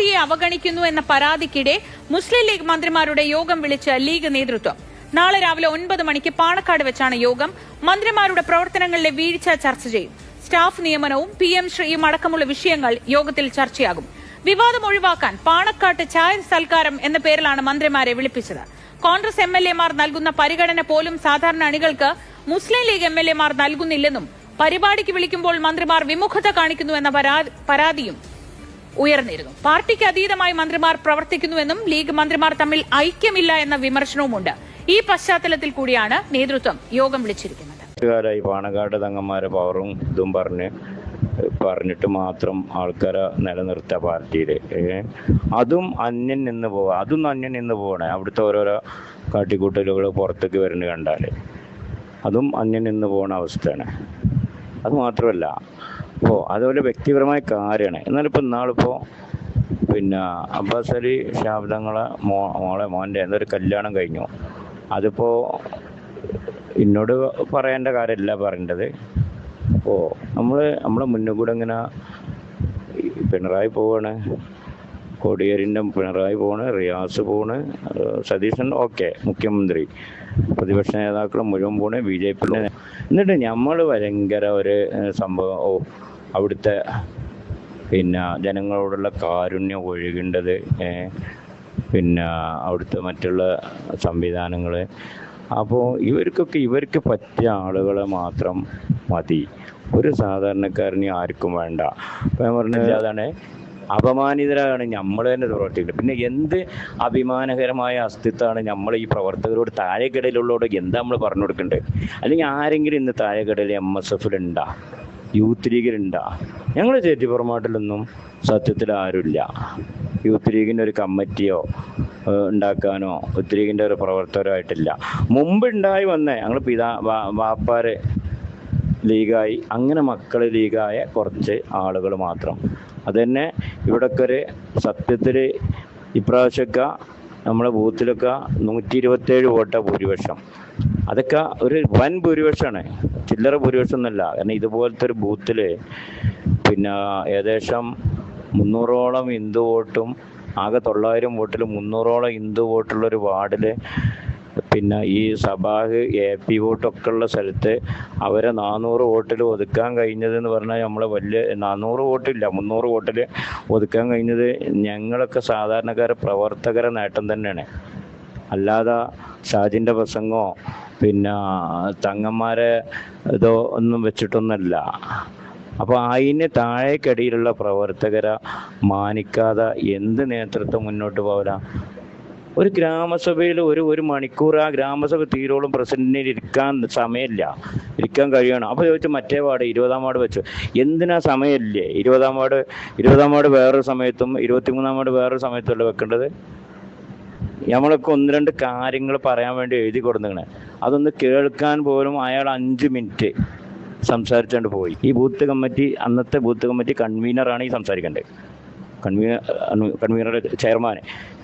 പാർട്ടിയെ അവഗണിക്കുന്നു എന്ന പരാതിക്കിടെ മുസ്ലിം ലീഗ് മന്ത്രിമാരുടെ യോഗം വിളിച്ച ലീഗ് നേതൃത്വം. നാളെ രാവിലെ 9 മണിക്ക് പാണക്കാട് വെച്ചാണ് യോഗം. മന്ത്രിമാരുടെ പ്രവർത്തനങ്ങളിലെ വീഴ്ച ചർച്ച ചെയ്യും. സ്റ്റാഫ് നിയമനവും PM ശ്രീയും അടക്കമുള്ള വിഷയങ്ങൾ യോഗത്തിൽ ചർച്ചയാകും. വിവാദം ഒഴിവാക്കാൻ പാണക്കാട്ട് ചായ സൽക്കാരം എന്ന പേരിലാണ് മന്ത്രിമാരെ വിളിപ്പിച്ചത്. കോൺഗ്രസ് MLA-മാർ നൽകുന്ന പരിഗണന പോലും സാധാരണ അണികൾക്ക് മുസ്ലിം ലീഗ് MLA-മാർ നൽകുന്നില്ലെന്നും പരിപാടിക്ക് വിളിക്കുമ്പോൾ മന്ത്രിമാർ വിമുഖത കാണിക്കുന്നുവെന്ന പരാതിയും ഉയർന്നിരുന്നു. പാർട്ടിക്ക് അതീതമായി മന്ത്രിമാർ പ്രവർത്തിക്കുന്നുവെന്നും ലീഗ് മന്ത്രിമാർ തമ്മിൽ ഐക്യമില്ല എന്ന വിമർശനവുമുണ്ട്. ഈ പശ്ചാത്തലത്തിൽ കൂടിയാണ് നേതൃത്വം യോഗം വിളിച്ചിരിക്കുന്നത്. പാണക്കാട് തങ്ങന്മാരെ പവറും ഇതും പറഞ്ഞിട്ട് മാത്രം ആൾക്കാരെ നിലനിർത്തുക പാർട്ടിയിൽ. അതും അന്യം നിന്ന് പോകണേ. അവിടുത്തെ ഓരോരോ കാട്ടിക്കൂട്ടലുകൾ പുറത്തേക്ക് വരുന്നത് കണ്ടാൽ അതും അന്യം നിന്ന് പോകുന്ന അവസ്ഥയാണ്. അത് മാത്രമല്ല, ഇപ്പോൾ അതുപോലെ വ്യക്തിപരമായ കാര്യമാണ്. എന്നാലിപ്പോൾ ഇന്നാളിപ്പോൾ അബ്ബാസ് അലി ശാബ്ദങ്ങളെ മോൻ്റെ എന്തൊരു കല്യാണം കഴിഞ്ഞു. അതിപ്പോൾ എന്നോട് പറയേണ്ട കാര്യമല്ല പറയേണ്ടത്. അപ്പോൾ നമ്മളെ മുന്നിൽ കൂടെ ഇങ്ങനെ പിണറായി പോവാണ്, കോടിയേരിൻ്റെ പിണറായി പോവാണ്, റിയാസ് പോവാണ്, സതീശൻ ഓക്കെ മുഖ്യമന്ത്രി, പ്രതിപക്ഷ നേതാക്കൾ മുഴുവൻ പോണ്, BJP. എന്നിട്ട് നമ്മൾ ഭയങ്കര ഒരു സംഭവം അവിടുത്തെ ജനങ്ങളോടുള്ള കാരുണ്യം ഒഴുകേണ്ടത്, അവിടുത്തെ മറ്റുള്ള സംവിധാനങ്ങൾ. അപ്പോൾ ഇവർക്ക് പറ്റിയ ആളുകളെ മാത്രം മതി, ഒരു സാധാരണക്കാരനെ ആർക്കും വേണ്ട. അപ്പം ഞാൻ പറഞ്ഞത് അതാണ്, അപമാനിതരാണ് നമ്മൾ തന്നെ പ്രവർത്തിക്കുന്നത്. പിന്നെ എന്ത് അഭിമാനകരമായ അസ്തിത്വമാണ് നമ്മൾ ഈ പ്രവർത്തകരോട് താഴെക്കടയിലുള്ളവരോട് എന്താ നമ്മൾ പറഞ്ഞു കൊടുക്കേണ്ടത്? അല്ലെങ്കിൽ ആരെങ്കിലും ഇന്ന് താഴെക്കടയിൽ MSF-ലുണ്ടാ, യൂത്ത് ലീഗിലുണ്ടാ? ഞങ്ങൾ ചേറ്റിപ്പുറമാട്ടിലൊന്നും സത്യത്തിൽ ആരുമില്ല. യൂത്ത് ലീഗിൻ്റെ ഒരു കമ്മിറ്റിയോ ഉണ്ടാക്കാനോ യൂത്ത് ലീഗിൻ്റെ ഒരു പ്രവർത്തകരോ ആയിട്ടില്ല. മുമ്പ് ഉണ്ടായി വന്നേ ഞങ്ങൾ വാപ്പാര് ലീഗായി, അങ്ങനെ മക്കൾ ലീഗായ കുറച്ച് ആളുകൾ മാത്രം. അതുതന്നെ ഇവിടൊക്കെ ഒരു സത്യത്തിൽ ഇപ്രാവശ്യമൊക്കെ നമ്മളെ ബൂത്തിലൊക്കെ 127 വോട്ടാണ് ഭൂരിപക്ഷം. അതൊക്കെ ഒരു വൻ ഭൂരിപക്ഷമാണ്, ചില്ലറ ഭൂരിപക്ഷം ഒന്നല്ല. കാരണം ഇതുപോലത്തെ ഒരു ബൂത്തിൽ ഏകദേശം 300ഓളം ഹിന്ദു വോട്ടും ആകെ 900 വോട്ടിൽ 300ഓളം ഹിന്ദു വോട്ടുള്ളൊരു വാർഡിൽ ഈ സഭാഹ് AP വോട്ടൊക്കെ ഉള്ള സ്ഥലത്ത് അവരെ 400 വോട്ടിൽ ഒതുക്കാൻ കഴിഞ്ഞതെന്ന് പറഞ്ഞാൽ നമ്മളെ വലിയ 400 വോട്ടില്ല 300 വോട്ടിൽ ഒതുക്കാൻ കഴിഞ്ഞത് ഞങ്ങളൊക്കെ സാധാരണക്കാരെ പ്രവർത്തകരെ നേട്ടം തന്നെയാണ്. അല്ലാതെ ഷാജിൻ്റെ പ്രസംഗമോ തങ്ങന്മാരെ ഇതോ ഒന്നും വെച്ചിട്ടൊന്നല്ല. അപ്പോൾ അതിന് താഴേക്കടിയിലുള്ള പ്രവർത്തകരെ മാനിക്കാതെ എന്ത് നേതൃത്വം മുന്നോട്ട് പോകില്ല? ഒരു ഗ്രാമസഭയിൽ ഒരു മണിക്കൂർ ആ ഗ്രാമസഭ തീരോളം പ്രസിഡന്റിന് ഇരിക്കാൻ സമയമില്ല, ഇരിക്കാൻ കഴിയണം. അപ്പോൾ ചോദിച്ചു മറ്റേ വാർഡ് 20-ാം വാർഡ് വെച്ചു, എന്തിനാ സമയമില്ലേ? 20-ാം വാർഡ് വേറൊരു സമയത്തും 23-ാം വാർഡ് വേറൊരു സമയത്തല്ലേ വെക്കേണ്ടത്? നമ്മളൊക്കെ 1-2 കാര്യങ്ങൾ പറയാൻ വേണ്ടി എഴുതി കൊടുത്തിങ്ങനെ, അതൊന്ന് കേൾക്കാൻ പോലും അയാൾ 5 മിനിറ്റ് സംസാരിച്ചുകൊണ്ട് പോയി. ഈ അന്നത്തെ ബൂത്ത് കമ്മിറ്റി കൺവീനറാണ് ഈ സംസാരിക്കേണ്ടത്. കൺവീനർ ചെയർമാൻ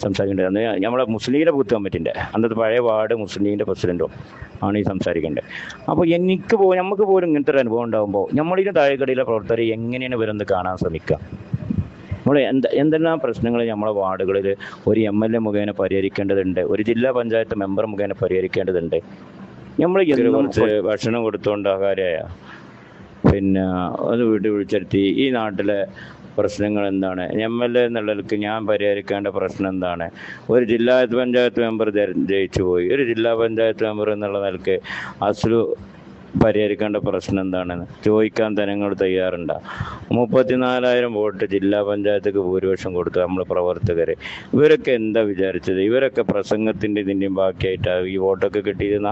സംസാരിക്കേണ്ടത്. അന്ന് നമ്മളെ മുസ്ലിം ലീഗിൻ്റെ ബൂത്ത് കമ്മിറ്റിൻ്റെ അന്നത്തെ പഴയ വാർഡ് മുസ്ലിം ലീഗിൻ്റെ പ്രസിഡൻറ്റും ആണ് ഈ സംസാരിക്കേണ്ടത്. അപ്പോൾ നമുക്ക് പോലും ഇങ്ങനത്തെ ഒരു അനുഭവം ഉണ്ടാകുമ്പോൾ നമ്മളിതിന് താഴെക്കടിയിലെ പ്രവർത്തകരെ എങ്ങനെയാണ് ഇവരൊന്ന് കാണാൻ ശ്രമിക്കുക? നമ്മൾ എന്തെല്ലാം പ്രശ്നങ്ങൾ നമ്മളെ വാർഡുകളിൽ ഒരു MLA മുഖേന പരിഹരിക്കേണ്ടതുണ്ട്, ഒരു ജില്ലാ പഞ്ചായത്ത് മെമ്പർ മുഖേന പരിഹരിക്കേണ്ടതുണ്ട്. നമ്മൾ കുറച്ച് ഭക്ഷണം കൊടുത്തുകൊണ്ട് ആകാരമായ അത് വീട്ടിൽ വിളിച്ചെടുത്തി ഈ നാട്ടിലെ പ്രശ്നങ്ങൾ എന്താണ്, MLA എന്നുള്ളവർക്ക് ഞാൻ പരിഹരിക്കേണ്ട പ്രശ്നം എന്താണ്? ഒരു ജില്ലാ പഞ്ചായത്ത് മെമ്പർ ജയിച്ചു പോയി, ഒരു ജില്ലാ പഞ്ചായത്ത് മെമ്പർ എന്നുള്ള നിലക്ക് അസ്ലു പരിഹരിക്കേണ്ട പ്രശ്നം എന്താണെന്ന് ചോദിക്കാൻ ജനങ്ങൾ തയ്യാറുണ്ട്. 34,000 വോട്ട് ജില്ലാ പഞ്ചായത്തേക്ക് ഭൂരിപക്ഷം കൊടുത്തു നമ്മൾ പ്രവർത്തകർ. ഇവരൊക്കെ എന്താ വിചാരിച്ചത്? ഇവരൊക്കെ പ്രസംഗത്തിൻ്റെ ഇതിൻ്റെയും ബാക്കിയായിട്ടാണ് ഈ വോട്ടൊക്കെ കിട്ടിയിരുന്ന.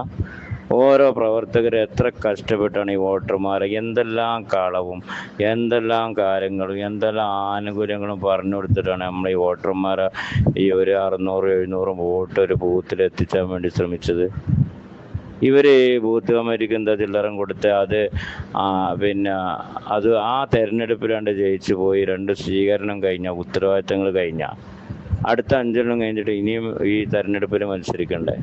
ഓരോ പ്രവർത്തകരും എത്ര കഷ്ടപ്പെട്ടാണ് ഈ വോട്ടർമാരെ എന്തെല്ലാം കളവും എന്തെല്ലാം കാര്യങ്ങളും എന്തെല്ലാം ആനുകൂല്യങ്ങളും പറഞ്ഞു കൊടുത്തിട്ടാണ് നമ്മൾ ഈ വോട്ടർമാരെ ഈ ഒരു 600-700 വോട്ട് ഒരു ബൂത്തിൽ എത്തിച്ചാൻ വേണ്ടി ശ്രമിച്ചത്. ഇവർ ബൂത്ത് കമ്മിറ്റിക്ക് എന്താ ചില്ലറം കൊടുത്ത് അത് അത് ആ തെരഞ്ഞെടുപ്പിലാണ്ട് ജയിച്ചു പോയി. 2 സ്വീകരണം കഴിഞ്ഞ, ഉത്തരവാദിത്തങ്ങൾ കഴിഞ്ഞ, അടുത്ത 5 കഴിഞ്ഞിട്ട് ഇനിയും ഈ തെരഞ്ഞെടുപ്പിൽ മത്സരിക്കണ്ടേ?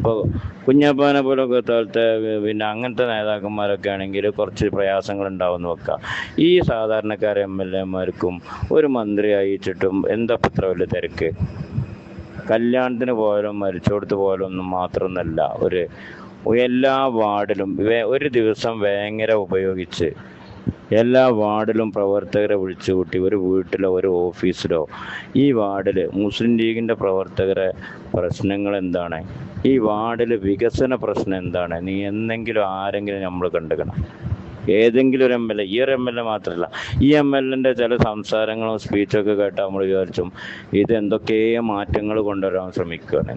ഇപ്പോൾ കുഞ്ഞപ്പാനെ പോലൊക്കെ പോലത്തെ പിന്നെ അങ്ങനത്തെ നേതാക്കന്മാരൊക്കെ ആണെങ്കിൽ കുറച്ച് പ്രയാസങ്ങൾ ഉണ്ടാവുമെന്ന് വെക്കാം. ഈ സാധാരണക്കാരെ MLA മാർക്കും ഒരു മന്ത്രി അയച്ചിട്ടും എന്താ ഇത്ര വലിയ തിരക്ക്? കല്യാണത്തിന് പോയാലും മരിച്ചോടത്ത് പോയാലും ഒന്നും മാത്രമൊന്നല്ല, എല്ലാ വാർഡിലും ഒരു ദിവസം വേങ്ങര ഉപയോഗിച്ച് എല്ലാ വാർഡിലും പ്രവർത്തകരെ വിളിച്ചു കൂട്ടി ഒരു വീട്ടിലോ ഒരു ഓഫീസിലോ ഈ വാർഡിൽ മുസ്ലിം ലീഗിൻ്റെ പ്രവർത്തകരെ പ്രശ്നങ്ങൾ എന്താണ്, ഈ വാർഡിൽ വികസന പ്രശ്നം എന്താണ്, നീ എന്തെങ്കിലും ആരെങ്കിലും നമ്മൾ കണ്ടുക്കണം? ഏതെങ്കിലും ഒരു MLA, ഈ ഒരു MLA മാത്രമല്ല, ഈ MLA ചില സംസാരങ്ങളും സ്പീച്ചൊക്കെ കേട്ടാൽ നമ്മൾ വിചാരിച്ചും ഇത് എന്തൊക്കെ മാറ്റങ്ങൾ കൊണ്ടുവരാൻ ശ്രമിക്കുകയാണ്.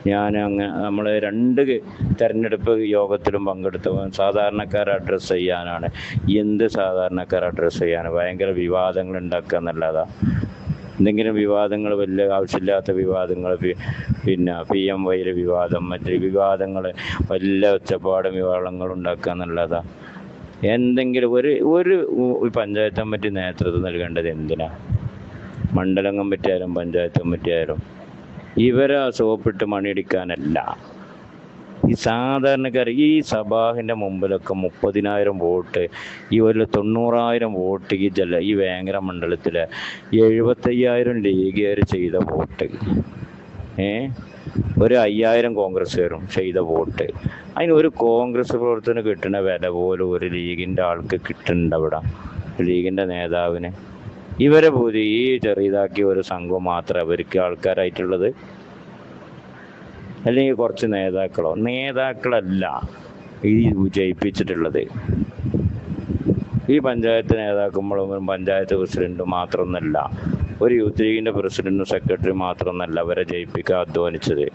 നമ്മൾ 2 തെരഞ്ഞെടുപ്പ് യോഗത്തിലും പങ്കെടുത്തപ്പോൾ സാധാരണക്കാരെ അഡ്രസ്സ് ചെയ്യാനാണ്. എന്ത് സാധാരണക്കാരെ അഡ്രസ്സ് ചെയ്യാൻ? ഭയങ്കര വിവാദങ്ങൾ ഉണ്ടാക്കുക എന്നല്ലാതെ എന്തെങ്കിലും വിവാദങ്ങൾ, വലിയ ആവശ്യമില്ലാത്ത വിവാദങ്ങൾ, പിന്നെ PMYയിൽ വിവാദം, മറ്റ് വിവാദങ്ങൾ, വലിയ ഒച്ചപ്പാടും വിവാദങ്ങളും ഉണ്ടാക്കുക എന്നല്ലാതെ എന്തെങ്കിലും ഒരു പഞ്ചായത്ത് കമ്മിറ്റി നേതൃത്വം നൽകേണ്ടത് എന്തിനാ? മണ്ഡലം കമ്മിറ്റി ആയാലും പഞ്ചായത്ത് കമ്മിറ്റി ആയാലും ഇവരെ സോപ്പിട്ട് മണിയടിക്കാനല്ല. ഈ സാധാരണക്കാർ ഈ സഭാഹിൻ്റെ മുമ്പിലൊക്കെ 30,000 വോട്ട്, ഈ 90,000 വോട്ട് ഈ വേങ്ങര മണ്ഡലത്തിലെ 75,000 ലീഗുകാർ ചെയ്ത വോട്ട്, ഒരു 5,000 കോൺഗ്രസ്സുകാരും ചെയ്ത വോട്ട്, അതിന് ഒരു കോൺഗ്രസ് പ്രവർത്തനം കിട്ടുന്ന വില പോലും ഒരു ലീഗിൻ്റെ ആൾക്ക് കിട്ടുന്നുണ്ട് അവിടെ, ലീഗിൻ്റെ നേതാവിന്. ഇവരെ പോലും ഈ ചെറിയതാക്കിയ ഒരു സംഘം മാത്രമേ അവർക്ക് ആൾക്കാരായിട്ടുള്ളത്, അല്ലെങ്കിൽ കുറച്ച് നേതാക്കളല്ല ഈ ജയിപ്പിച്ചിട്ടുള്ളത്. ഈ പഞ്ചായത്ത് നേതാക്കുമ്പോഴും പഞ്ചായത്ത് പ്രസിഡന്റ് മാത്രമൊന്നല്ല, ഒരു യൂത്ത് ലീഗിൻ്റെ പ്രസിഡന്റും സെക്രട്ടറി മാത്രമൊന്നല്ല അവരെ ജയിപ്പിക്കാൻ അധ്വാനിച്ചത്.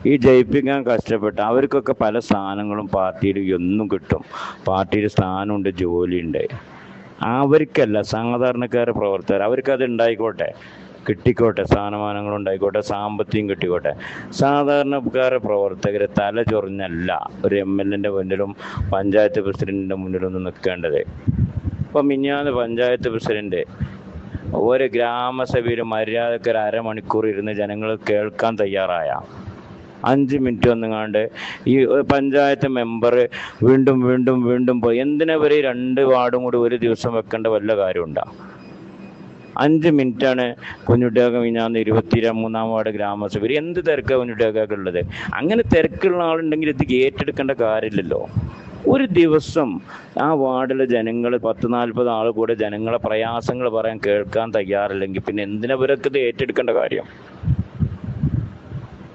ഈ ജയിപ്പിക്കാൻ കഷ്ടപ്പെട്ട അവർക്കൊക്കെ പല സ്ഥാനങ്ങളും പാർട്ടിയിൽ എന്നും കിട്ടും. പാർട്ടിയിൽ സ്ഥാനമുണ്ട്, ജോലിയുണ്ട്. അവർക്കല്ല, സാധാരണക്കാരെ പ്രവർത്തകർ, അവർക്കത് ഉണ്ടായിക്കോട്ടെ, കിട്ടിക്കോട്ടെ, സ്ഥാനമാനങ്ങൾ ഉണ്ടായിക്കോട്ടെ, സാമ്പത്തികം കിട്ടിക്കോട്ടെ. സാധാരണക്കാരെ പ്രവർത്തകരെ തല ചൊറിഞ്ഞല്ല ഒരു MLA മുന്നിലും പഞ്ചായത്ത് പ്രസിഡന്റിൻ്റെ മുന്നിലൊന്നും നിൽക്കേണ്ടത്. ഇപ്പം മിഞ്ഞാന്ന് പഞ്ചായത്ത് പ്രസിഡന്റ് ഒരു ഗ്രാമസഭയിൽ മര്യാദക്ക് 1/2 മണിക്കൂർ ഇരുന്ന് ജനങ്ങൾ കേൾക്കാൻ തയ്യാറായ 5 മിനിറ്റ് വന്നുകാണ്ട് ഈ പഞ്ചായത്ത് മെമ്പർ വീണ്ടും പോയി. എന്തിനാ ഇവർ 2 വാർഡും കൂടി ഒരു ദിവസം വെക്കേണ്ട വല്ല കാര്യമുണ്ടോ? 5 മിനിറ്റാണ് കുഞ്ഞുട്ടിയാക്ക മിഞ്ഞാന്ന് 23-ാം വാർഡ് ഗ്രാമസഭ. എന്ത് തിരക്കാണ് കുഞ്ഞുട്ടിയാക്കൊക്കെ ഉള്ളത്? അങ്ങനെ തിരക്കുള്ള ആളുണ്ടെങ്കിൽ ഇത് ഏറ്റെടുക്കേണ്ട കാര്യമില്ലല്ലോ. ഒരു ദിവസം ആ വാർഡിലെ ജനങ്ങൾ 10-40 ആൾ കൂടെ ജനങ്ങളെ പ്രയാസങ്ങൾ പറയാൻ കേൾക്കാൻ തയ്യാറില്ലെങ്കിൽ പിന്നെ എന്തിനാ ഇവരൊക്കെ ഇത് ഏറ്റെടുക്കേണ്ട കാര്യം?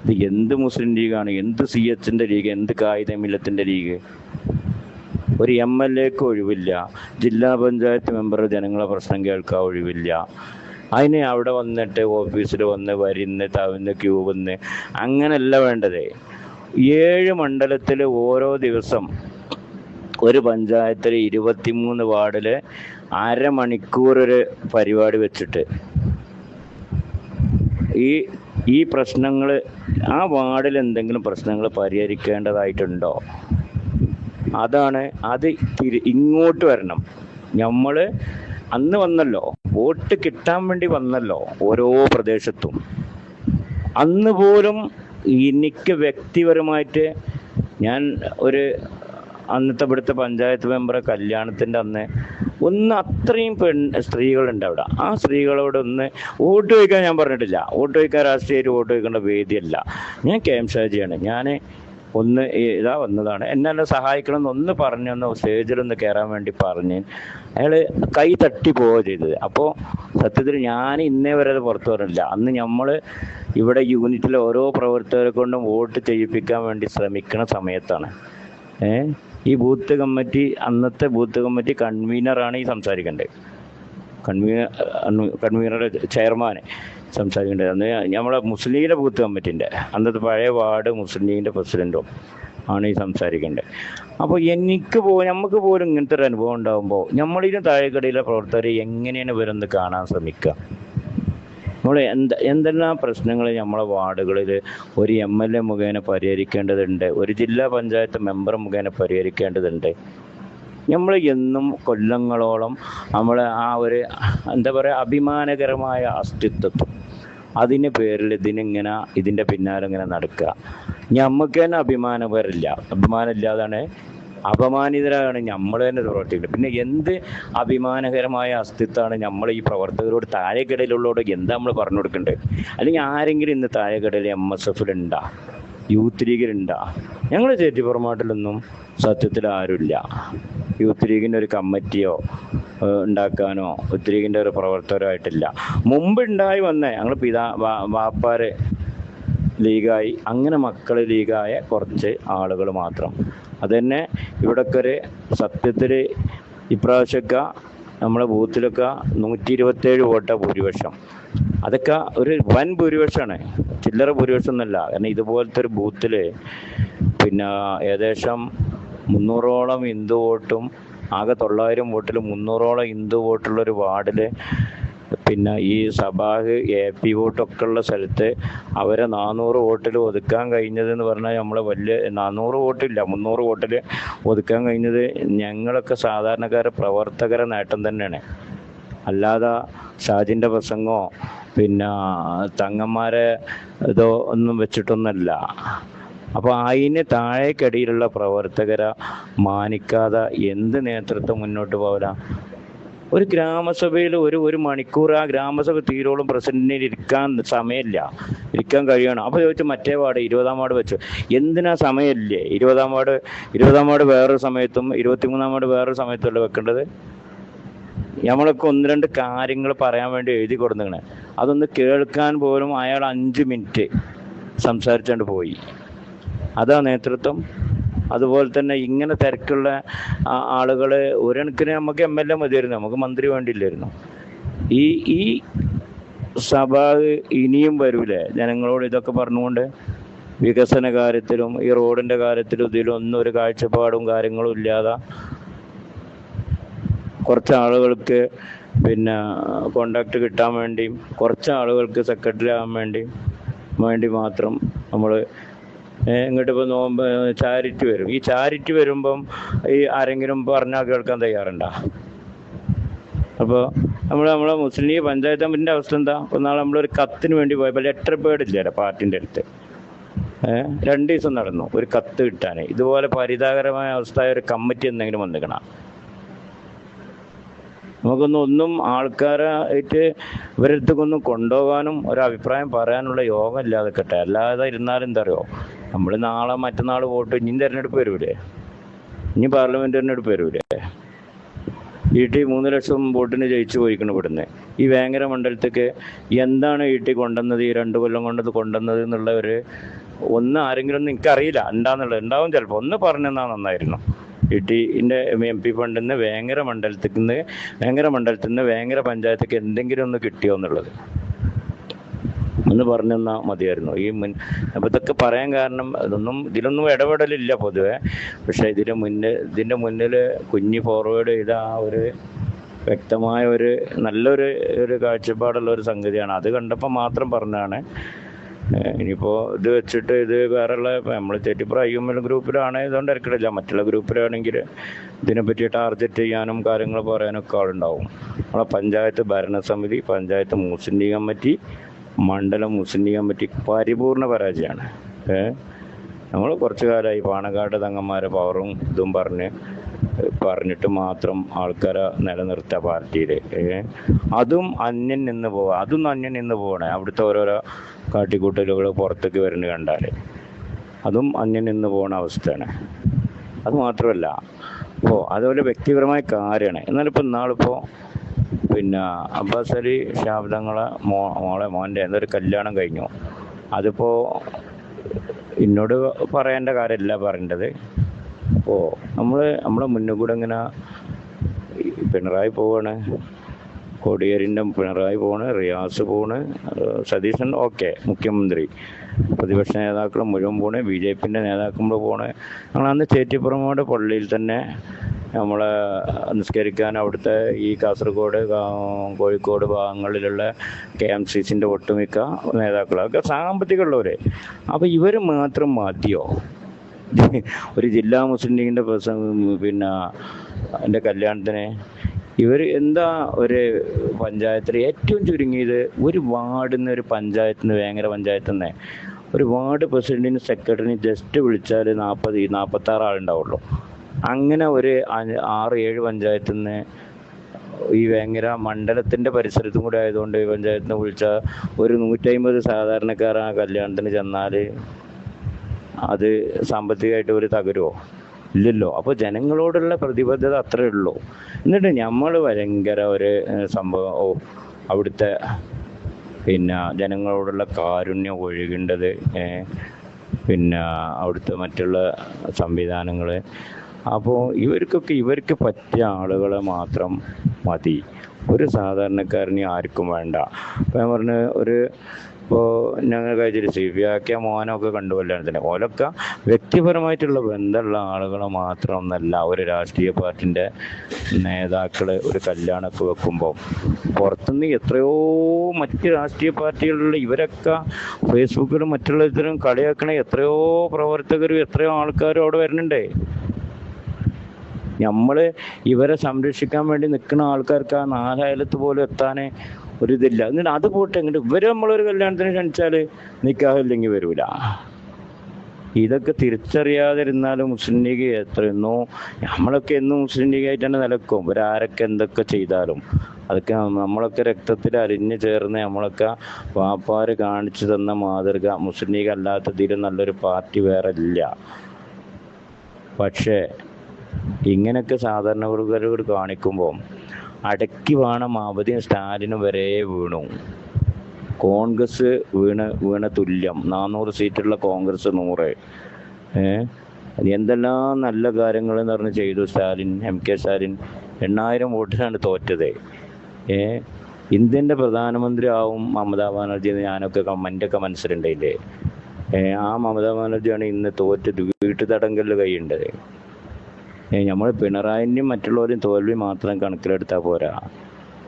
ഇത് എന്ത് മുസ്ലിം ലീഗാണ്, എന്ത് CHന്റെ ലീഗ്, എന്ത് കായികമില്ലത്തിൻ്റെ ലീഗ്? ഒരു MLAക്ക് ഒഴിവില്ല, ജില്ലാ പഞ്ചായത്ത് മെമ്പർ ജനങ്ങളെ പ്രശ്നം കേൾക്കാൻ ഒഴിവില്ല. അതിന് അവിടെ വന്നിട്ട് ഓഫീസിൽ വന്ന് തവന്ന് ക്യൂ വന്ന് അങ്ങനെയല്ല വേണ്ടത്. 7 മണ്ഡലത്തിൽ ഓരോ ദിവസം ഒരു പഞ്ചായത്തിൽ 23 വാർഡിൽ 1/2 മണിക്കൂർ ഒരു പരിപാടി വെച്ചിട്ട് ഈ പ്രശ്നങ്ങൾ ആ വാർഡിൽ എന്തെങ്കിലും പ്രശ്നങ്ങൾ പരിഹരിക്കേണ്ടതായിട്ടുണ്ടോ? അത് ഇങ്ങോട്ട് വരണം. നമ്മൾ അന്ന് വന്നല്ലോ, വോട്ട് കിട്ടാൻ വേണ്ടി വന്നല്ലോ ഓരോ പ്രദേശത്തും. അന്ന് പോലും എനിക്ക് വ്യക്തിപരമായിട്ട് ഞാൻ അന്നത്തെ ഇവിടുത്തെ പഞ്ചായത്ത് മെമ്പറെ കല്യാണത്തിൻ്റെ അന്ന് അത്രയും സ്ത്രീകളുണ്ട് അവിടെ. ആ സ്ത്രീകളോട് വോട്ട് ചോദിക്കാൻ ഞാൻ പറഞ്ഞിട്ടില്ല. വോട്ട് ചോദിക്കാൻ രാഷ്ട്രീയമായിട്ട് വോട്ട് ചോദിക്കേണ്ട വേദിയല്ല. ഞാൻ KM ഷാജിയാണ്. ഞാൻ വന്നതാണ്, എന്നെ സഹായിക്കണം എന്നൊന്ന് പറഞ്ഞൊന്ന് സ്റ്റേജിലൊന്ന് കയറാൻ വേണ്ടി പറഞ്ഞ് അയാൾ കൈ തട്ടി പോവുക ചെയ്തത്. അപ്പോൾ സത്യത്തിൽ ഞാൻ ഇന്നേ വരെ അത് പുറത്തു പറഞ്ഞില്ല. അന്ന് നമ്മൾ ഇവിടെ യൂണിറ്റിലെ ഓരോ പ്രവർത്തകരെ കൊണ്ടും വോട്ട് ചെയ്യിപ്പിക്കാൻ വേണ്ടി ശ്രമിക്കുന്ന സമയത്താണ് ഈ ബൂത്ത് കമ്മിറ്റി, അന്നത്തെ ബൂത്ത് കമ്മിറ്റി കൺവീനറാണ് ഈ സംസാരിക്കേണ്ടത്. കൺവീനറുടെ ചെയർമാൻ സംസാരിക്കേണ്ടത്. അന്ന് നമ്മളെ മുസ്ലിം ലീഗിൻ്റെ ബൂത്ത് കമ്മിറ്റിൻ്റെ അന്നത്തെ പഴയ വാർഡ് മുസ്ലിം ലീഗിൻ്റെ പ്രസിഡൻറ്റും ആണ് ഈ സംസാരിക്കേണ്ടത്. അപ്പോൾ നമുക്ക് പോലും ഇങ്ങനത്തെ ഒരു അനുഭവം ഉണ്ടാകുമ്പോൾ നമ്മളിതിന് താഴെക്കടയിലെ പ്രവർത്തകരെ എങ്ങനെയാണ് ഇവരൊന്ന് കാണാൻ ശ്രമിക്കുക? നമ്മൾ എന്തെല്ലാം പ്രശ്നങ്ങൾ നമ്മളെ വാർഡുകളിൽ ഒരു MLA മുഖേന പരിഹരിക്കേണ്ടതുണ്ട്, ഒരു ജില്ലാ പഞ്ചായത്ത് മെമ്പർ മുഖേന പരിഹരിക്കേണ്ടതുണ്ട്. നമ്മൾ എന്നും കൊല്ലങ്ങളോളം നമ്മൾ ആ ഒരു അഭിമാനകരമായ അസ്തിത്വം, അതിൻ്റെ പേരിൽ ഇതിൻ്റെ പിന്നാലെ ഇങ്ങനെ നടക്കുക. ഞമ്മക്ക് തന്നെ അഭിമാനമില്ലാതാണ്, അപമാനിതരാണ് നമ്മൾ തന്നെ പ്രവർത്തിക്കുന്നത്. പിന്നെ എന്ത് അഭിമാനകരമായ അസ്തിത്വമാണ് നമ്മൾ ഈ പ്രവർത്തകരോട്, താഴെക്കടയിലുള്ളവരോട് എന്താ നമ്മൾ പറഞ്ഞു കൊടുക്കേണ്ടത്? അല്ലെങ്കിൽ ആരെങ്കിലും ഇന്ന് താഴെക്കടയിൽ MSF-ലുണ്ടാ, യൂത്ത് ലീഗിലുണ്ടാ? ഞങ്ങൾ ചേറ്റിപ്പുറമാട്ടിലൊന്നും സത്യത്തിൽ ആരുമില്ല. യൂത്ത് ലീഗിൻ്റെ ഒരു കമ്മിറ്റിയോ ഉണ്ടാക്കാനോ യൂത്ത് ലീഗിൻ്റെ ഒരു പ്രവർത്തകരോ ആയിട്ടില്ല. മുമ്പ് ഉണ്ടായി വന്നേ ഞങ്ങൾ വാപ്പാര് ലീഗായി, അങ്ങനെ മക്കൾ ലീഗായ കുറച്ച് ആളുകൾ മാത്രം. അതുതന്നെ ഇവിടൊക്കെ ഒരു സത്യത്തിൽ ഇപ്രാവശ്യമൊക്കെ നമ്മളെ ബൂത്തിലൊക്കെ 127 വോട്ടാണ് ഭൂരിപക്ഷം. അതൊക്കെ ഒരു വൻ ഭൂരിപക്ഷമാണ്, ചില്ലറ ഭൂരിപക്ഷം ഒന്നല്ല. കാരണം ഇതുപോലത്തെ ഒരു ബൂത്തിൽ പിന്നെ ഏകദേശം 300ഓളം ഹിന്ദു വോട്ടും ആകെ 900 വോട്ടിൽ 300ഓളം ഹിന്ദു വോട്ടുള്ളൊരു വാർഡിൽ പിന്നെ ഈ സഭാഹ് AP വോട്ടൊക്കെ ഉള്ള സ്ഥലത്ത് അവരെ 400 വോട്ടിൽ ഒതുക്കാൻ കഴിഞ്ഞതെന്ന് പറഞ്ഞാൽ നമ്മളെ വലിയ 400 വോട്ടില്ല 300 വോട്ടിൽ ഒതുക്കാൻ കഴിഞ്ഞത് ഞങ്ങളൊക്കെ സാധാരണക്കാരെ പ്രവർത്തകരെ നേട്ടം തന്നെയാണ്. അല്ലാതെ ഷാജിൻ്റെ പ്രസംഗമോ പിന്നെ തങ്ങന്മാരെ ഇതോ ഒന്നും വെച്ചിട്ടൊന്നല്ല. അപ്പോൾ അതിന് താഴേക്കടിയിലുള്ള പ്രവർത്തകരെ മാനിക്കാതെ എന്ത് നേതൃത്വം മുന്നോട്ട് പോകില്ല? ഒരു ഗ്രാമസഭയിൽ ഒരു മണിക്കൂർ ആ ഗ്രാമസഭ തീരോളം പ്രസിഡന്റിന് ഇരിക്കാൻ സമയമില്ല, ഇരിക്കാൻ കഴിയണം. അപ്പോൾ ചോദിച്ചു മറ്റേ വാർഡ് 20-ാം വാർഡ് വെച്ചു, എന്തിനാ സമയമില്ലേ? 20-ാം വാർഡ് വേറൊരു സമയത്തും 23-ാം വാർഡ് വേറൊരു സമയത്തല്ലേ വെക്കേണ്ടത്? നമ്മളൊക്കെ 1-2 കാര്യങ്ങൾ പറയാൻ വേണ്ടി എഴുതി കൊടുത്തിങ്ങനെ, അതൊന്ന് കേൾക്കാൻ പോലും അയാൾ 5 മിനിറ്റ് സംസാരിച്ചുകൊണ്ട് പോയി. അതാ നേതൃത്വം. അതുപോലെ തന്നെ ഇങ്ങനെ തിരക്കുള്ള ആളുകൾ ഒരു കണക്കിന് നമുക്ക് MLA മതിയായിരുന്നു, നമുക്ക് മന്ത്രി വേണ്ടിയില്ലായിരുന്നു. ഈ സഭ ഇനിയും വരൂലേ ജനങ്ങളോട് ഇതൊക്കെ പറഞ്ഞുകൊണ്ട്? വികസന കാര്യത്തിലും ഈ റോഡിൻ്റെ കാര്യത്തിലും ഇതിലൊന്നും ഒരു കാഴ്ചപ്പാടും കാര്യങ്ങളും ഇല്ലാതെ കുറച്ച് ആളുകൾക്ക് പിന്നെ കോണ്ടാക്ട് കിട്ടാൻ വേണ്ടിയും കുറച്ച് ആളുകൾക്ക് സെക്രട്ടറി ആകാൻ വേണ്ടി മാത്രം നമ്മൾ ഇങ്ങോട്ട് ഇപ്പോൾ ചാരിറ്റി വരും. ഈ ചാരിറ്റി വരുമ്പം ഈ ആരെങ്കിലും പറഞ്ഞാൽ കേൾക്കാൻ തയ്യാറുണ്ടോ? അപ്പോൾ നമ്മളെ മുസ്ലിം ലീഗ് പഞ്ചായത്ത് കമ്മിറ്റിൻ്റെ അവസ്ഥ എന്താ? ഒന്നാൾ നമ്മളൊരു കത്തിന് വേണ്ടി പോയപ്പോൾ ലെറ്റർ പേഡ് ഇല്ല പാർട്ടിൻ്റെ അടുത്ത്, 2 ദിവസം നടന്നു ഒരു കത്ത് കിട്ടാൻ. ഇതുപോലെ പരിതാപകരമായ അവസ്ഥയായ ഒരു കമ്മിറ്റി എന്തെങ്കിലും വന്നിക്കണം. ഒന്നും ആൾക്കാരായിട്ട് ഇവരടുത്തേക്കൊന്നും കൊണ്ടുപോകാനും ഒരഭിപ്രായം പറയാനുള്ള യോഗം ഇല്ലാതെ കേട്ടെ. അല്ലാതെ ഇരുന്നാലും എന്താ അറിയോ, നമ്മൾ നാളെ മറ്റന്നാൾ വോട്ട് ഇനി തിരഞ്ഞെടുപ്പ് വരൂലേ, ഇനി പാർലമെന്റ് തിരഞ്ഞെടുപ്പ് വരൂലേ? ET 3 ലക്ഷം വോട്ടിന് ജയിച്ചു പോയിക്കണം ഇവിടുന്ന്. ഈ വേങ്ങര മണ്ഡലത്തേക്ക് എന്താണ് ET കൊണ്ടുവന്നത്, ഈ 2 കൊല്ലം കൊണ്ടുവന്നത് എന്നുള്ള ഒന്ന് ആരെങ്കിലും ഒന്നും എനിക്കറിയില്ല, ഉണ്ടാവും ചിലപ്പോൾ. ഒന്ന് പറഞ്ഞെന്നാൽ നന്നായിരുന്നു. ETൻ്റെ MP ഫണ്ടിൽ നിന്ന് വേങ്ങര മണ്ഡലത്തിൽ നിന്ന് വേങ്ങര പഞ്ചായത്തേക്ക് എന്തെങ്കിലും ഒന്ന് കിട്ടിയോ എന്നുള്ളത് ഒന്ന് പറഞ്ഞെന്നാൽ മതിയായിരുന്നു. അപ്പോൾ ഇതൊക്കെ പറയാൻ കാരണം ഇതിലൊന്നും ഇടപെടലില്ല പൊതുവെ. പക്ഷേ ഇതിൻ്റെ മുന്നിൽ കുഞ്ഞി ഫോർവേഡ് ചെയ്ത ഒരു വ്യക്തമായ നല്ലൊരു കാഴ്ചപ്പാടുള്ള ഒരു സംഗതിയാണ്. അത് കണ്ടപ്പോൾ മാത്രം പറഞ്ഞതാണ്. ഇനിയിപ്പോൾ ഇത് വെച്ചിട്ട് ഇത് വേറെയുള്ള നമ്മൾ ചേറ്റിപ്പുറം IML ഗ്രൂപ്പിലാണ്, ഇതുകൊണ്ട് ഇറക്കിടില്ല. മറ്റുള്ള ഗ്രൂപ്പിലാണെങ്കിൽ ഇതിനെപ്പറ്റി ടാർഗറ്റ് ചെയ്യാനും കാര്യങ്ങൾ പറയാനൊക്കെ ആളുണ്ടാവും. നമ്മളെ പഞ്ചായത്ത് ഭരണസമിതി, പഞ്ചായത്ത് മുസ്ലിം ലീഗ് കമ്മിറ്റി, മണ്ഡലം മുസ്ലിം ലീഗ് കമ്മിറ്റി പരിപൂർണ പരാജയമാണ്. നമ്മൾ കുറച്ചു കാലമായി പാണക്കാട് തങ്ങന്മാരെ പവറും ഇതും പറഞ്ഞിട്ട് മാത്രം ആൾക്കാരെ നിലനിർത്തുക പാർട്ടിയിൽ. അതും അന്യം നിന്ന് പോകണേ. അവിടുത്തെ ഓരോരോ കാട്ടിക്കൂട്ടലുകൾ പുറത്തേക്ക് വരുന്നത് കണ്ടാൽ അതും അന്യം നിന്ന് പോകുന്ന അവസ്ഥയാണ്. അത് മാത്രമല്ല അതുപോലെ വ്യക്തിപരമായ കാര്യമാണ്. എന്നാലിപ്പോൾ ഇന്നാളിപ്പോൾ പിന്നെ അബ്ബാസ് അലി ശാബ്ദങ്ങളെ മോൻ്റെ എന്തൊരു കല്യാണം കഴിഞ്ഞു. അതിപ്പോൾ എന്നോട് പറയേണ്ട കാര്യമല്ല പറയേണ്ടത്. നമ്മളെ മുന്നിൽ കൂടെ ഇങ്ങനെ പിണറായി പോവാണ്, കോടിയേരിൻ്റെ പിണറായി പോണ്, റിയാസ് പോണ്, സതീശൻ ഓക്കെ മുഖ്യമന്ത്രി, പ്രതിപക്ഷ നേതാക്കൾ മുഴുവൻ പോണ്, BJPൻ്റെ നേതാക്കൾ പോണ്. ഞങ്ങളന്ന് ചേറ്റിപ്പുറമോട് പള്ളിയിൽ തന്നെ നമ്മളെ നിസ്കരിക്കാൻ അവിടുത്തെ ഈ കാസർഗോഡ്, കോഴിക്കോട് ഭാഗങ്ങളിലുള്ള KMCCൻ്റെ ഒട്ടുമിക്ക നേതാക്കളൊക്കെ സാമ്പത്തികമുള്ളവർ. അപ്പോൾ ഇവർ മാത്രം മതിയോ ഒരു ജില്ലാ മുസ്ലിം ലീഗിൻ്റെ പിന്നെ എൻ്റെ കല്യാണത്തിന്? ഇവർ എന്താ ഒരു പഞ്ചായത്തിൽ ഏറ്റവും ചുരുങ്ങിയത് ഒരു വാർഡിൽ നിന്ന്, ഒരു പഞ്ചായത്തിൽ നിന്ന്, വേങ്ങര പഞ്ചായത്തിൽ നിന്ന് ഒരു വാർഡ് പ്രസിഡന്റിന് സെക്രട്ടറിന് ജസ്റ്റ് വിളിച്ചാൽ 46 ആളുണ്ടാവുള്ളൂ. അങ്ങനെ ഒരു 6-7 പഞ്ചായത്തിൽ നിന്ന് ഈ വേങ്ങര മണ്ഡലത്തിൻ്റെ പരിസരത്തും കൂടെ ആയതുകൊണ്ട് ഈ പഞ്ചായത്തിൽ നിന്ന് വിളിച്ചാൽ ഒരു 150 സാധാരണക്കാർ ആ കല്യാണത്തിന് ചെന്നാൽ അത് സാമ്പത്തികമായിട്ട് ഒരു തകരുമോ? ഇല്ലല്ലോ. അപ്പോൾ ജനങ്ങളോടുള്ള പ്രതിബദ്ധത അത്രയേ ഉള്ളൂ. എന്നിട്ട് നമ്മൾ ഭയങ്കര ഒരു സംഭവം അവിടുത്തെ ജനങ്ങളോടുള്ള കാരുണ്യം ഒഴുകേണ്ടത്, അവിടുത്തെ മറ്റുള്ള സംവിധാനങ്ങൾ. അപ്പോൾ ഇവർക്ക് പറ്റിയ ആളുകളെ മാത്രം മതി, ഒരു സാധാരണക്കാരനെ ആർക്കും വേണ്ട. അപ്പോൾ ഞാൻ പറഞ്ഞ ഇപ്പോൾ ഞങ്ങൾ കഴിച്ചിട്ട് സിഫിയാക്കിയ മോനൊക്കെ കണ്ടു കല്യാണത്തിന്, ഓലൊക്കെ വ്യക്തിപരമായിട്ടുള്ള ബന്ധമുള്ള ആളുകളെ മാത്രമൊന്നല്ല ഒരു രാഷ്ട്രീയ പാർട്ടിൻ്റെ നേതാക്കൾ ഒരു കല്യാണമൊക്കെ വെക്കുമ്പോൾ പുറത്തുനിന്ന് എത്രയോ മറ്റ് രാഷ്ട്രീയ പാർട്ടികളിലുള്ള ഇവരൊക്കെ ഫേസ്ബുക്കിലും മറ്റുള്ള ഇതിലും കളിയാക്കണ എത്രയോ പ്രവർത്തകരും എത്രയോ ആൾക്കാരും അവിടെ വരുന്നുണ്ട്. നമ്മൾ ഇവരെ സംരക്ഷിക്കാൻ വേണ്ടി നിൽക്കുന്ന ആൾക്കാർക്ക് ആ 4 അയലത്ത് പോലും എത്താൻ ഒരിതില്ല. എന്നിട്ട് അത് പോട്ടെ, ഇങ്ങോട്ട് ഇവര് നമ്മളൊരു കല്യാണത്തിന് ക്ഷണിച്ചാൽ നിക്കാഹില്ലെങ്കിൽ വരൂല. ഇതൊക്കെ തിരിച്ചറിയാതിരുന്നാലും മുസ്ലിം ലീഗ് എത്രയെന്നോ, നമ്മളൊക്കെ എന്നും മുസ്ലിം ലീഗായിട്ട് തന്നെ നിലക്കും. ഇവരാരൊക്കെ എന്തൊക്കെ ചെയ്താലും അതൊക്കെ നമ്മളൊക്കെ രക്തത്തിൽ അരിഞ്ഞു ചേർന്ന് നമ്മളൊക്കെ വാപ്പാര് കാണിച്ചു തന്ന മാതൃക മുസ്ലിം ലീഗ് അല്ലാത്തതിലും നല്ലൊരു പാർട്ടി വേറെ ഇല്ല. പക്ഷേ ഇങ്ങനെയൊക്കെ സാധാരണക്കാരോട് കാണിക്കുമ്പോൾ അടക്കി വേണം അവധിയും സ്റ്റാലിനും വരെ വീണു. കോൺഗ്രസ് വീണ തുല്യം 400 സീറ്റുള്ള കോൺഗ്രസ് 100. എന്തെല്ലാം നല്ല കാര്യങ്ങൾ എന്ന് പറഞ്ഞ് ചെയ്തു സ്റ്റാലിൻ, MK സ്റ്റാലിൻ. 8000 വോട്ടിനാണ് തോറ്റത്. ഇന്ത്യൻ്റെ പ്രധാനമന്ത്രി ആവും മമതാ ബാനർജി എന്ന് ഞാനൊക്കെ കമൻ്റൊക്കെ മനസ്സിലുണ്ടായില്ലേ. ആ മമതാ ബാനർജിയാണ് ഇന്ന് തോറ്റത്, വീട്ടുതടങ്കലിൽ കൈയുണ്ടത്. നമ്മൾ പിണറായിൻ്റെയും മറ്റുള്ളവരെയും തോൽവി മാത്രം കണക്കിലെടുത്താൽ പോരാ.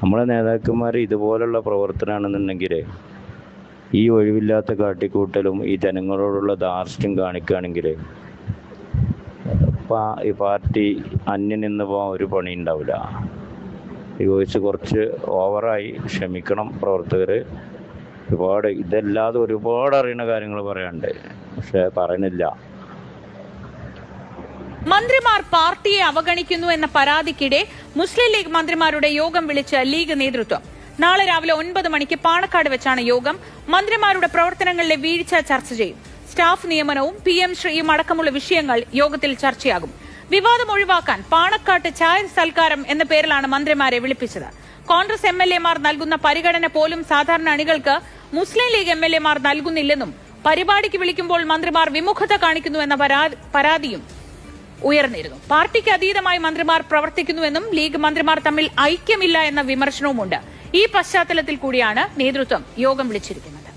നമ്മളെ നേതാക്കന്മാർ ഇതുപോലുള്ള പ്രവർത്തനമാണെന്നുണ്ടെങ്കിൽ ഈ ഒഴിവില്ലാത്ത കാട്ടിക്കൂട്ടലും ഈ ജനങ്ങളോടുള്ള ധാർഷ്ട്യം കാണിക്കുകയാണെങ്കിൽ ഈ പാർട്ടി അന്യം നിന്ന് പോകാൻ ഒരു പണി ഉണ്ടാവില്ല. ഈ വോയിസ് കുറച്ച് ഓവറായി, ക്ഷമിക്കണം പ്രവർത്തകർ. ഇതല്ലാതെ ഒരുപാട് അറിയുന്ന കാര്യങ്ങൾ പറയാനുണ്ട്, പക്ഷെ പറയുന്നില്ല. മന്ത്രിമാർ പാർട്ടിയെ അവഗണിക്കുന്നു എന്ന പരാതിക്കിടെ മുസ്ലിം ലീഗ് മന്ത്രിമാരുടെ യോഗം വിളിച്ച ലീഗ് നേതൃത്വം. നാളെ രാവിലെ 9 മണിക്ക് പാണക്കാട് വെച്ചാണ് യോഗം. മന്ത്രിമാരുടെ പ്രവർത്തനങ്ങളിലെ വീഴ്ച ചർച്ച ചെയ്യും. സ്റ്റാഫ് നിയമനവും PM ശ്രീയും അടക്കമുള്ള വിഷയങ്ങൾ യോഗത്തിൽ ചർച്ചയാകും. വിവാദം ഒഴിവാക്കാൻ പാണക്കാട്ട് ചായ സൽക്കാരം എന്ന പേരിലാണ് മന്ത്രിമാരെ വിളിപ്പിച്ചത്. കോൺഗ്രസ് MLA-മാർ നൽകുന്ന പരിഗണന പോലും സാധാരണ അണികൾക്ക് മുസ്ലിം ലീഗ് MLA-മാർ നൽകുന്നില്ലെന്നും പരിപാടിക്ക് വിളിക്കുമ്പോൾ മന്ത്രിമാർ വിമുഖത കാണിക്കുന്നുവെന്ന പരാതിയും ഉയർന്നിരുന്നു. പാർട്ടിക്ക് അതീതമായി മന്ത്രിമാർ പ്രവർത്തിക്കുന്നുവെന്നും ലീഗ് മന്ത്രിമാർ തമ്മിൽ ഐക്യമില്ല എന്ന വിമർശനവുമുണ്ട്. ഈ പശ്ചാത്തലത്തിൽ കൂടിയാണ് നേതൃത്വം യോഗം വിളിച്ചിരിക്കുന്നത്.